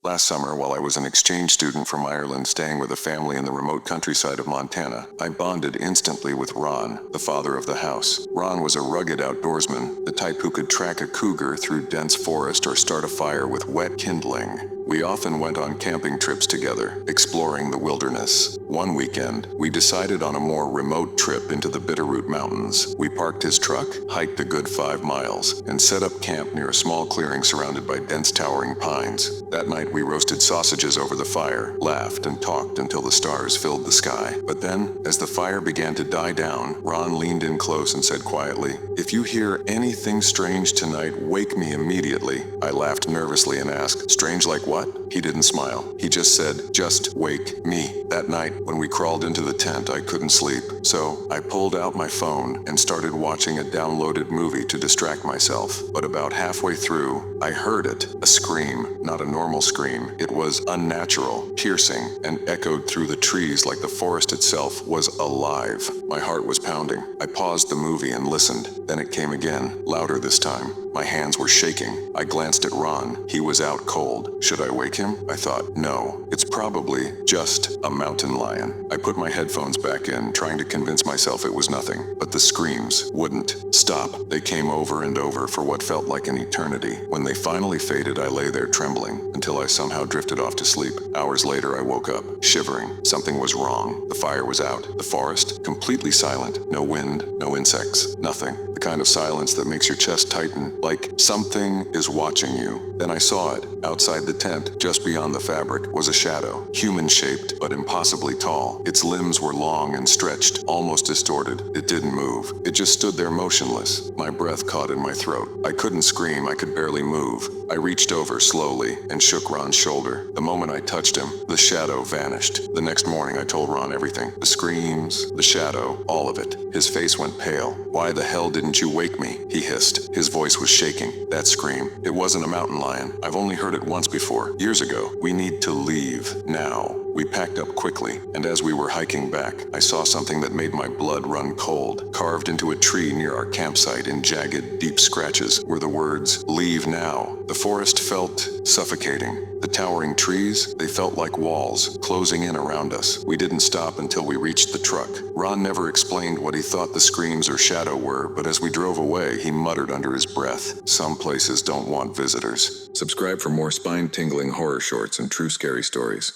Last summer, while I was an exchange student from Ireland staying with a family in the remote countryside of Montana, I bonded instantly with Ron, the father of the house. Ron was a rugged outdoorsman, the type who could track a cougar through dense forest or start a fire with wet kindling. We often went on camping trips together, exploring the wilderness. One weekend, we decided on a more remote trip into the Bitterroot Mountains. We parked his truck, hiked a good 5 miles, and set up camp near a small clearing surrounded by dense towering pines. That night, we roasted sausages over the fire, laughed, and talked until the stars filled the sky. But then, as the fire began to die down, Ron leaned in close and said quietly, "If you hear anything strange tonight, wake me immediately." I laughed nervously and asked, "Strange like what?" He didn't smile. He just said, "Just wake me." That night, when we crawled into the tent, I couldn't sleep. So I pulled out my phone and started watching a downloaded movie to distract myself. But about halfway through, I heard it. A scream. Not a normal scream. It was unnatural, piercing, and echoed through the trees like the forest itself was alive. My heart was pounding. I paused the movie and listened. Then it came again, louder this time. My hands were shaking. I glanced at Ron. He was out cold. Should I wake him? I thought, no, it's probably just a mountain lion. I put my headphones back in, trying to convince myself it was nothing. But the screams wouldn't stop. They came over and over for what felt like an eternity. When they finally faded, I lay there trembling until I somehow drifted off to sleep. Hours later, I woke up, shivering. Something was wrong. The fire was out. The forest, completely silent. No wind, no insects, nothing. The kind of silence that makes your chest tighten, like something is watching you. Then I saw it. Outside the tent, just beyond the fabric, was a shadow, human-shaped but impossibly tall. Its limbs were long and stretched, almost distorted. It didn't move. It just stood there motionless. My breath caught in my throat. I couldn't scream. I could barely move. I reached over slowly and shook Ron's shoulder. The moment I touched him, the shadow vanished. The next morning, I told Ron everything. The screams, the shadow, all of it. His face went pale. "Why the hell didn't you wake me?" he hissed. His voice was shaking. That scream, it wasn't a mountain lion. I've only heard it once before, years ago. We need to leave, now. We packed up quickly, and as we were hiking back, I saw something that made my blood run cold. Carved into a tree near our campsite in jagged, deep scratches were the words, "Leave now." The forest felt suffocating. The towering trees, they felt like walls, closing in around us. We didn't stop until we reached the truck. Ron never explained what he thought the screams or shadow were, but as we drove away, he muttered under his breath, "Some places don't want visitors." Subscribe for more spine-tingling horror shorts and true scary stories.